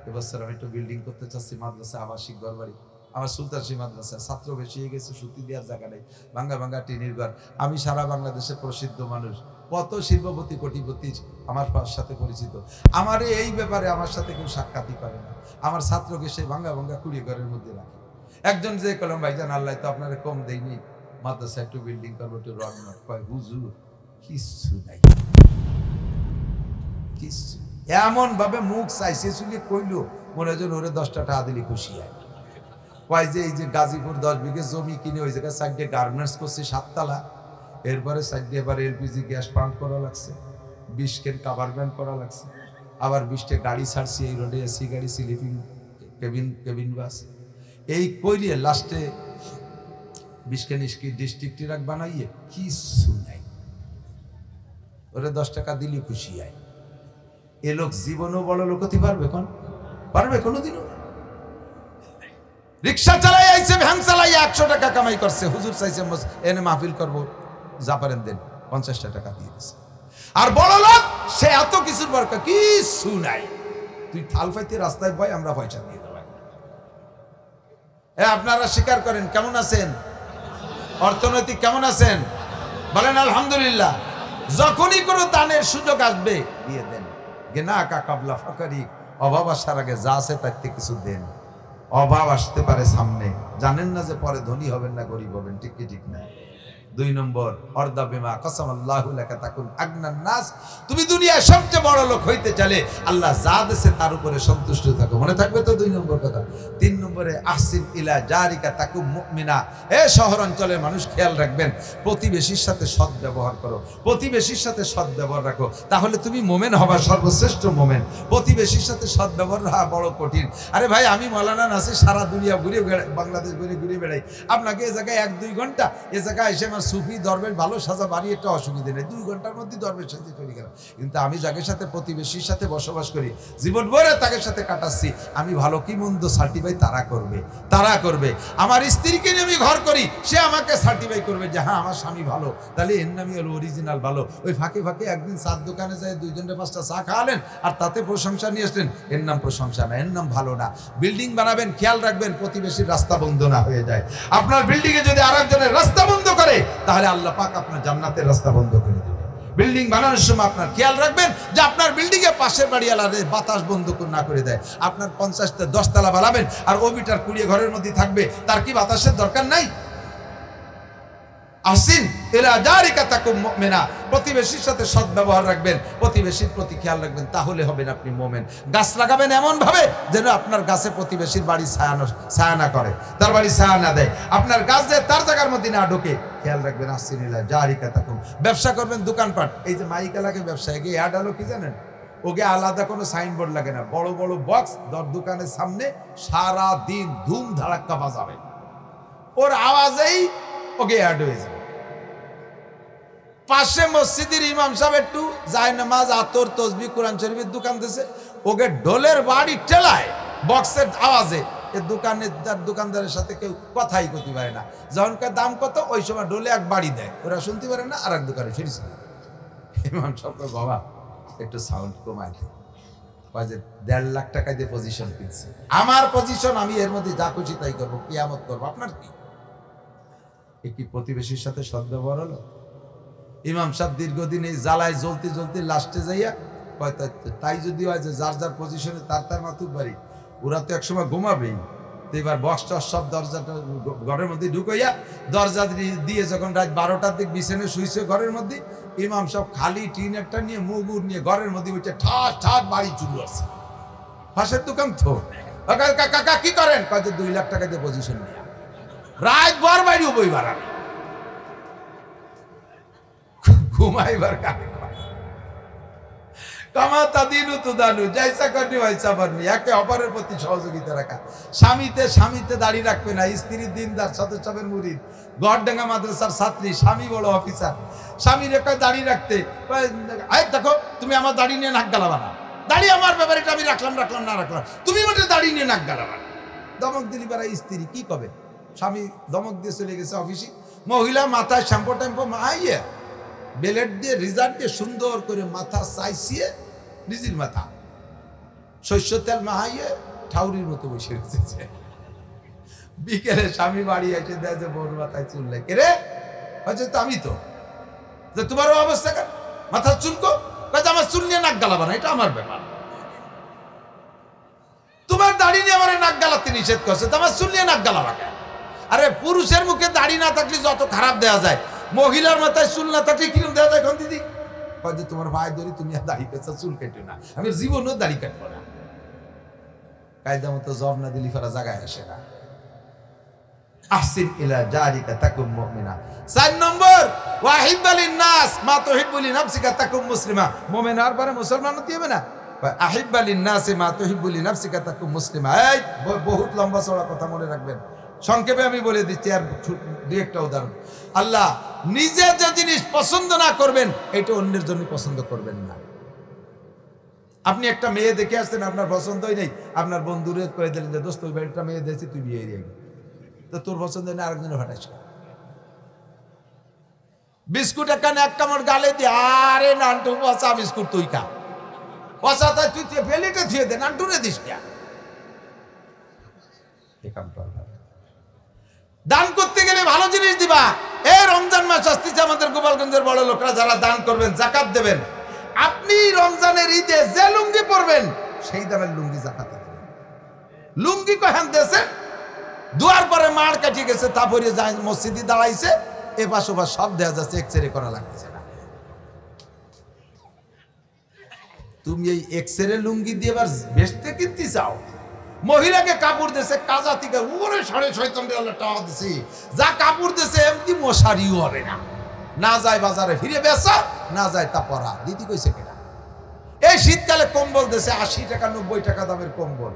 এবছর আমি একটু বিল্ডিং করতে চাচ্ছি, মাদ্রাসা আবাসিক ঘরবাড়ি। আমার সুলতানশী মাদ্রাসা ছাত্র বেশি হয়ে গেছে, সুতি দেওয়ার জায়গা নেই, ভাঙ্গা ভাঙ্গা টিনের ঘর। আমি সারা বাংলাদেশে প্রসিদ্ধ মানুষ, কত শিল্পপতি কোটিপতি আমার সাথে পরিচিত। আমার এই ব্যাপারে আমার সাথে কেউ সাক্ষাৎই করে না। আমার ছাত্রকে সেই ভাঙ্গা ভাঙ্গা কুড়িয়ে ঘরের মধ্যে রাখে। একজন যে কলম, ভাইজান আল্লাহ তো আপনারা কম দেয়নি, মাদ্রাসা একটু বিল্ডিং করবো, একটু রড নট কয়, হুজুর কিচ্ছু নাই, কিচ্ছু। এমন ভাবে মুখ চাইছে শুনে কইলো, মনে হয় ওরে 10টা টাকা দিলে খুশি হয়। কয় যে এই যে গাজীপুর 10 বিঘে জমি কিনে ওই জায়গায় সাইডে গার্মেন্টস করছে 7 তলা, এরপরে সাইডে এবার এলপিজি গ্যাস পাম্প করা লাগছে, 20 কেন কাভার ভ্যান করা লাগছে, আবার 20টা গাড়ি ছাড়ছি এই রোডে, এসি গাড়ি, স্লিপিং কেবিন বাস, এই কইলে লাস্টে 20 কেন ডিস্ট্রিক্ট ট্রাক বানাইয়ে কিছু নাই, ওরে 10 টাকা দিলে খুশি হয়। এ লোক জীবনও বড় লোক হতে পারবে? পারবে কোনোদিনও? রিক্সা চালাই আইছে, ভ্যান চালাই 100 টাকা কামাই করছে, হুজুর চাইছে এনে মাহফিল করবো, যা পারেন দেন, 50 টাকা দিয়ে দিছে। আর বড় লোক সে এত কিছুর দরকার কিছু নাই, তুই থাল পাইতে রাস্তায় ভয়, আমরা পয়সা দিয়ে দেবো। আপনারা স্বীকার করেন, কেমন আছেন? অর্থনৈতিক কেমন আছেন? বলেন আলহামদুলিল্লাহ। যখনই কোনো দানের সুযোগ আসবে দিয়ে দেন। গেনা কাবলা ফাকারি, অভাব আসার আগে যা আছে তার থেকে কিছু দেন। অভাব আসতে পারে সামনে, জানেন না যে পরে ধনী হবেন না গরিব হবেন, ঠিক কি ঠিক না? 2 নম্বর, অর্দা বিমা কাসামাল্লাহু লাকা তাকুন আগনান নাস। তুমি দুনিয়ায় সবচেয়ে বড় লোক হইতে চাইলে আল্লাহ যা দেশে তার উপরে সন্তুষ্ট থাকো, মনে থাকবে তো 2 নম্বর কথা। 3 নম্বরে, আহসিন ইলা জারিকা তাকুম মুমিনা। শহর অঞ্চলের মানুষ খেয়াল রাখবেন, প্রতিবেশীর সাথে সৎ ব্যবহার করো, প্রতিবেশীর সাথে সৎ ব্যবহার রাখো, তাহলে তুমি মোমেন হবা, সর্বশ্রেষ্ঠ মোমেন। প্রতিবেশীর সাথে সৎ ব্যবহার রাখা বড় কঠিন। আরে ভাই, আমি মৌলানা নাসির সারা দুনিয়া ঘুরে বাংলাদেশ ঘুরে বেড়াই, আপনাকে এ জায়গায় 1-2 ঘন্টা, এ জায়গায় এসে আমার সুফি দরবেশ ভালো সাজা বাড়ি, একটা অসুবিধা নেই, 2 ঘন্টার মধ্যে দরবেশ সাথে চলে গেলাম। কিন্তু আমি যাদের সাথে প্রতিবেশীর সাথে বসবাস করি, জীবন ভরে তাদের সাথে কাটাচ্ছি, আমি ভালো কি মন্দ সার্টিফাই তারা করবে। আমার স্ত্রীকে নিয়ে আমি ঘর করি, সে আমাকে সার্টিফাই করবে যে হ্যাঁ আমার স্বামী ভালো, তাহলে এর নামই হলো অরিজিনাল ভালো। ওই ফাঁকে একদিন চার দোকানে যায় 2 জনে 5টা চা খাওয়ালেন আর তাতে প্রশংসা নিয়ে আসলেন, এর নাম প্রশংসা না, এর নাম ভালো না। বিল্ডিং বানাবেন, খেয়াল রাখবেন প্রতিবেশীর রাস্তা বন্ধ না হয়ে যায়। আপনার বিল্ডিং এ যদি আরেকজনের রাস্তা বন্ধ করে, তাহলে আল্লাহ পাক আপনার জান্নাতের রাস্তা বন্ধ করে দেবে। বিল্ডিং বানানোর সময় আপনার খেয়াল রাখবেন যে আপনার বিল্ডিং এ পাশের বাড়িওয়ালাদের বাতাস বন্ধ না করে দেয়। আপনার 50টা 10 তলা বানাবেন আর ওবিটার 20 ঘরের মধ্যে থাকবে, তার কি বাতাসের দরকার নাই? আসিন ইলা জারিকা তাকুম মুমিনা, প্রতিবেশীর সাথে সৎ ব্যবহার রাখবেন, প্রতিবেশীর প্রতি খেয়াল রাখবেন, তাহলে হবেন আপনি মুমিন। গাছ লাগাবেন এমন ভাবে যেন আপনার গাছে প্রতিবেশীর বাড়ি ছায়া না করে, তার বাড়ি ছায়া না দেয়, আপনার গাছ যে তার জায়গার মধ্যে না ঢোকে, খেয়াল রাখবেন। আসিন ইলা জারিকা তাকুম। ব্যবসা করবেন, দোকানপাট, এই যে মাইকা লাগে ব্যবসায় গিয়ে অ্যাড আলো কি জানেন? ওকে আলাদা কোনো সাইনবোর্ড লাগে না, বড় বড় বক্স দোকানের সামনে সারা দিন ধুম ধাড়াক্কা বাজাবে, ওর আওয়াজেই ওকে অ্যাড হয়ে যাবে। পাশে মসজিদের ইমাম সাহেব একটু জায়নামাজ, আতর, তসবিহ, কোরআন শরীফের দোকান দিয়েছে, ওকে ঢোলের বাড়ি টেলায় বক্সের আওয়াজে এ দোকানদারের সাথে কেউ কথাই করতে পারে না। যখনকার দাম কত, ওই সময় ঢোলে এক বাড়ি দেয়, ওরা শুনতে পারে না, আর এক দোকানে ফিরেছে। ইমাম সাহেব বাবা একটু সাউন্ড কমায় দেয়, 1.5 লাখ টাকা দিয়ে পজিশন কিনছে। আমার পজিশন, আমি এর মধ্যে যা খুশি তাই করবো, কিয়ামত করবো, আপনার কি প্রতিবেশীর সাথে সদ্ব্যবহার হলো? ইমাম সাহেব দীর্ঘদিন এই জ্বালায় জ্বলতে লাস্টে যাইয়া তাই যদি হয় যে যার যার পজিশনে তার মাতুর বাড়ি, ওরা তো একসময় ঘুমাবেই, তো এবার বক্স টস সব দরজাটা ঘরের মধ্যে ঢুকাইয়া দরজা দিয়ে যখন রাত 12টার দিক বিছানে শুইছে ঘরের মধ্যে, ইমাম সাহেব খালি টিন একটা নিয়ে মুগুর নিয়ে ঘরের মধ্যে উঠে ঠাস বাড়ি চুরি আছে। পাশের দোকান তো কাকা কি করেন? 2 লাখ টাকা দিয়ে পজিশন নিয়ে রাত ভর বাইরে বই বাড়ানো, ঘুমাইবার কানে কামাতা দিনু তো দানু যাইসা করনি ভাইসা পারনি, একে অপরের প্রতি সহযোগিতা রাখা। স্বামীতে দাড়ি রাখবে না, স্ত্রীর দিনদার সদস্যের মুরিদ, গড়ডাঙ্গা মাদ্রাসার ছাত্রী, স্বামী বড় অফিসার, স্বামীর একটা দাড়ি রাখতে, দেখো তুমি আমার দাড়ি নিয়ে নাক গালাবা না, দাড়ি আমার ব্যাপারে আমি রাখলাম না রাখলাম, তুমি মোটে দাড়ি নিয়ে নাক গালাবা না। দমক দিলি পারা স্ত্রী কি কবে? স্বামী দমক দিয়ে চলে গেছে অফিসে, মহিলা মাথায় শ্যাম্পু ট্যাম্পু মাইয়ে বেলেট দিয়ে রিজার্ভ দিয়ে সুন্দর করে মাথা চাইছিয়ে, নিজের মাথা শস্য তেল মাহাইয়ে ঠাউরির মতো বসে রেখেছে। বিকেলে স্বামী বাড়ি এসে দেয় যে বোর মাথায় চুল লেগে রে, হচ্ছে তো আমি তো তোমারও অবস্থা কেন, মাথা চুলকো, আমার চুল নিয়ে নাক গালাবা না, এটা আমার ব্যাপার, তোমার দাড়ি নিয়ে আমার নাক গালাতে নিষেধ করছে, তোমার চুল নিয়ে নাক গালাবা কেন? আরে পুরুষের মুখে দাড়ি না থাকলে যত খারাপ দেওয়া যায়, মহিলার মাথায় চুল না থাকলে কিরকম দেওয়া যায়? এখন দিদি যে তোমার ভাই ধরি, তুমি আর দাড়ি কাটছো, চুল কেটো না, আমি জীবনেও দাড়ি কাটবো না। কায়দা মতো জব না দিলি ফেরা জায়গায় আসে না। আহসিন ইলা জারিকা তাকুম মুমিনা। 4 নম্বর, ওয়াহিব্বালিন নাস মা তুহিব্বুলি নাফসিকা তাকুম মুসলিমা। মুমিন আর পরে মুসলমান হতে হবে না, আহিব্বালিন নাস মা তুহিব্বুলি নাফসিকা তাকুম মুসলিমা। এই বহুত লম্বা চড়া কথা মনে রাখবেন, সংক্ষেপে আমি বলে দিচ্ছি আর 2-1টা উদাহরণ। আল্লাহ নিজে যে জিনিস পছন্দ না করবেন, এটা অন্যের জন্য পছন্দ করবেন না। আপনি একটা মেয়ে দেখে আসছেন, আপনার পছন্দই নেই, আপনার বন্ধুরে করে দিলেন যে দোস্ত ওই বাড়িটা মেয়ে দেখছি, তুই বিয়ে দিয়ে তো তোর পছন্দ নেই, আরেকজনে ফাটাইস। বিস্কুট একখানে এক কামড় গালে দিয়ে, আরে নান্টু পচা বিস্কুট তুই খা, পচা তাই তুই পেলিটা ধুয়ে দে, নান্টুরে দিস না। দান করতে গেলে ভালো জিনিস দিবা। এই রমজান মাস আসতেছে, আমাদের গোপালগঞ্জের বড় লোকরা যারা দান করবেন, জাকাত দেবেন, আপনি রমজানের ঈদে যে লুঙ্গি পরবেন সেই দামের লুঙ্গি জাকাতে দেবেন। লুঙ্গি কখন দেশে দুয়ার পরে মার কাটিয়ে গেছে, তারপরে যায় মসজিদে দাঁড়াইছে, এ পাশ ওপাশ সব দেওয়া যাচ্ছে, এক্সরে করা লাগতেছে না। তুমি এই এক্সরে লুঙ্গি দিয়ে এবার বেচতে কিনতে চাও? মহিলাকে কাপড় দিয়েছে কাজা থেকে উপরে 6.5 টাকা দিছে, যা কাপড় দিয়েছে এমনি মশারিও হবে না, না যায় বাজারে ফিরে বেচা, না যায় তা পরা। দিদি কইছে কেনা এই শীতকালে কম্বল দিয়েছে 80 টাকা 90 টাকা দামের কম্বল,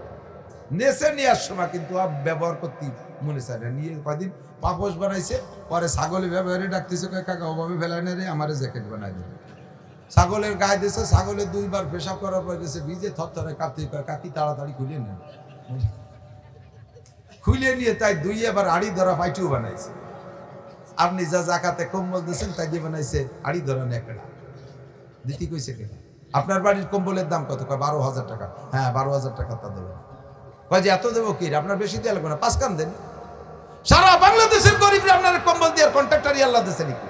নেছে নেওয়ার সময় কিন্তু ব্যবহার করতে মনে চায় না। নিয়ে কদিন পাপোশ বানাইছে, পরে ছাগলে ব্যবহারে ডাকতেছে, কাকা ওভাবে ফেলায় না রে, আমারে জ্যাকেট বানাই দেবে। ছাগলের গায়ে দিয়েছে, ছাগলে 2 বার পেশাব করার পর গেছে ভিজে থরথরে কাঁপতে, কাকি তাড়াতাড়ি খুলে নেন। খুলে নিয়ে তাই 2 এবার আড়ি ধরা পাইটিও বানাইছে। আপনি যা জাকাতে কম্বল দিয়েছেন তাই দিয়ে বানাইছে আড়ি ধরা নেকড়া। দিতি কইছে কেন? আপনার বাড়ির কম্বলের দাম কত? 12,000 টাকা। হ্যাঁ 12,000 টাকা তা দেবেন। কয় যে এত দেবো কি, আপনার বেশি দেওয়া লাগবে না, 5 কান দেন। সারা বাংলাদেশের গরিবরা আপনার কম্বল দিয়ে কন্ট্রাক্টারই আল্লাহ দেশে নাকি?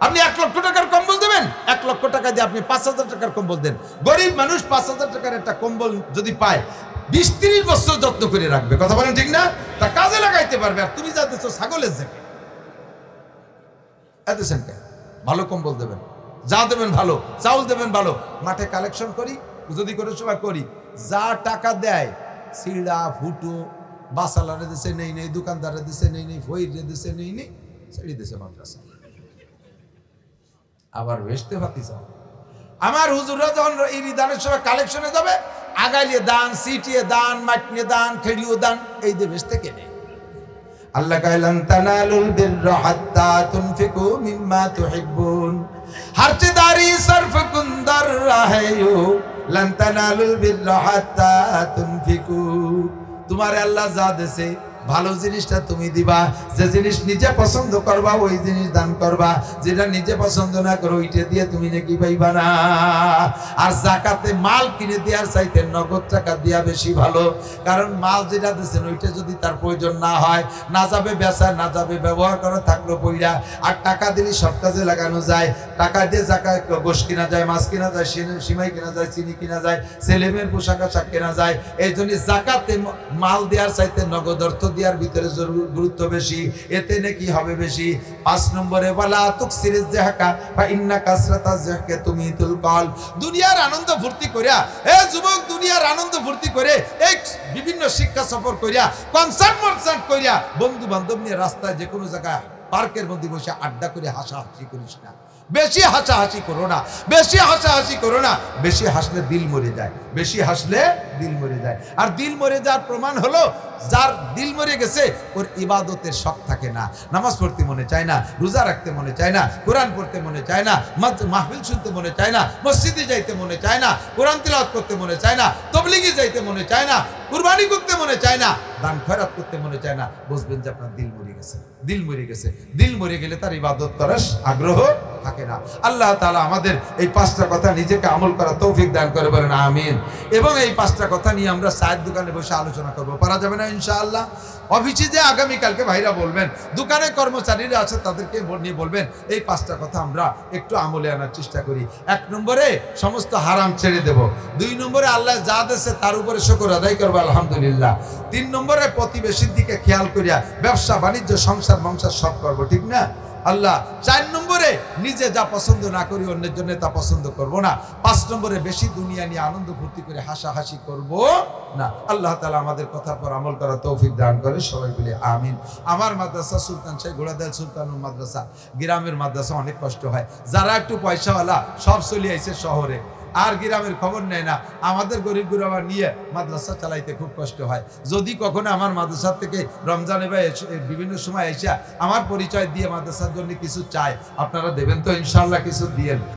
আপনি 1 লক্ষ টাকার কম্বল দেবেন, 1 লক্ষ টাকা দিয়ে আপনি 5,000 টাকার কম্বল দেন। গরিব মানুষ 5,000 টাকার একটা কম্বল যদি পায় 20-30 বছর যত্ন করে রাখবে। কথা বলেন ঠিক না? তা কাজে লাগাইতে পারবে। আর তুমি যা দিচ্ছ ছাগলের জ্যাকেট এতেছেন কেন? ভালো কম্বল দেবেন, যা দেবেন ভালো, চাউল দেবেন ভালো। মাঠে কালেকশন করি, যদি করে সময় করি, যা টাকা দেয় সিড়া ফুটো বাসালারে দিছে নেই নেই, দোকানদারে দিছে নেই নেই, ফইরে দিছে নেই নেই, ছেড়ে দিছে মাদ্রাসা। আবার বেচতে পাতি চাও। আমার হুজুররা যখন এই দানের সময় কালেকশনে যাবে, আগাইলিয়ে দান, সিটিয়ে দান, মাটনে দান, খেড়িও দান, এই দিয়ে বেচতে কেনে। আল্লাহ কাইলান তানালুল বিররা হাত্তা তুনফিকু মিম্মা তুহিব্বুন, হারচেদারি সরফ কুন্দর রাহেয়ো লান তানালুল বিররা হাত্তা তুনফিকু। তোমার আল্লাহ যা দেছে ভালো জিনিসটা তুমি দিবা, যে জিনিস নিজে পছন্দ করবা ওই জিনিস দান করবা, যেটা নিজে পছন্দ না করো ওইটা দিয়ে তুমি নাকি পাইবা না। আর জাকাতে মাল কিনে দেওয়ার চাইতে নগদ টাকা দেওয়া বেশি ভালো, কারণ মাল যেটা দিচ্ছেন ওইটা যদি তার প্রয়োজন না হয়, না যাবে বেচা, না যাবে ব্যবহার করা, থাকলো পইরা। আর টাকা দিলে সব কাজে লাগানো যায়। টাকা দিয়ে জাকাত গোশ কিনা যায়, মাছ কিনা যায়, সিমাই কিনা যায়, চিনি কিনা যায়, ছেলেমেয়ের পোশাক আশাক কেনা যায়। এই জন্য জাকাতে মাল দেওয়ার চাইতে নগদ অর্থ দেওয়ার ভিতরে গুরুত্ব বেশি, এতে নাকি হবে বেশি। 5 নম্বরে বলা তুকসিরিজ যাহাকা ফা ইন্না কাসরাতাজ যাহাকা তুমিতুল কল। দুনিয়ার আনন্দ ফুর্তি করিয়া, এ যুবক, দুনিয়ার আনন্দ ফুর্তি করে এই বিভিন্ন শিক্ষা সফর করিয়া, কনসার্ট করিয়া, বন্ধু বান্ধব নিয়ে রাস্তায় যে কোনো জায়গায় পার্কের মধ্যে বসে আড্ডা করে হাসাহাসি করিস না। বেশি হাসাহাসি করো না, বেশি হাসাহাসি করো না। বেশি হাসলে দিল মরে যায়, বেশি হাসলে দিল মরে যায়। আর দিল মরে যাওয়ার প্রমাণ হলো, যার দিল মরে গেছে ওর ইবাদতের শখ থাকে না, নামাজ পড়তে মনে চায় না, রোজা রাখতে মনে চায় না, কোরআন পড়তে মনে চায় না, মাহফিল শুনতে মনে চায় না, মসজিদে যাইতে মনে চায় না, কোরআন তিলাওয়াত করতে মনে চায় না, তবলিগে যাইতে মনে চায় না, কুরবানি করতে মনে চায় না, দান খয়রাত করতে মনে চায় না। বুঝবেন যে আপনার দিল মরে গেছে। দিল মরে গেছে। দিল মরে গেলে তার ইবাদত করার আগ্রহ থাকে না। আল্লাহ তাআলা আমাদের এই 5টা কথা নিজেকে আমল করা তৌফিক দান করে, বলেন আমিন। এবং এই 5টা কথা নিয়ে আমরা চায়ের দোকানে বসে আলোচনা করবো, পারা যাবে না ইনশাআল্লাহ? অফিসে যে আগামীকালকে ভাইরা বলবেন, দোকানে কর্মচারীরা আছে তাদেরকে নিয়ে বলবেন, এই 5টা কথা আমরা একটু আমলে আনার চেষ্টা করি। 1 নম্বরে সমস্ত হারাম ছেড়ে দেব। 2 নম্বরে আল্লাহ যা দেশে তার উপরে শুকর আদায় করবো, আলহামদুলিল্লাহ। 3 নম্বরে প্রতিবেশীর দিকে খেয়াল করিয়া ব্যবসা বাণিজ্য সংসার সব করবো, ঠিক না আল্লাহ? 4 নম্বরে নিজে যা পছন্দ না করি অন্যের জন্য তা পছন্দ করব না। 5 নম্বরে বেশি দুনিয়া নিয়ে আনন্দ ফুর্তি করে হাসাহাসি করব না। আল্লাহ তাআলা আমাদের কথার পর আমল করা তৌফিক দান করে, সবাই বলে আমিন। আমার মাদ্রাসা সুলতান শাহ ঘোড়াদেল সুলতানুল মাদ্রাসা, গ্রামের মাদ্রাসা, অনেক কষ্ট হয়। যারা একটু পয়সাওয়ালা সব চলে আইছে শহরে, আর গ্রামের খবর নেয় না। আমাদের গরিব গুরাবা নিয়ে মাদ্রাসা চালাইতে খুব কষ্ট হয়। যদি কখনো আমার মাদ্রাসা থেকে রমজানে বা বিভিন্ন সময় এসে আমার পরিচয় দিয়ে মাদ্রাসার জন্য কিছু চায়, আপনারা দেবেন তো ইনশাআল্লাহ? কিছু দিয়েন।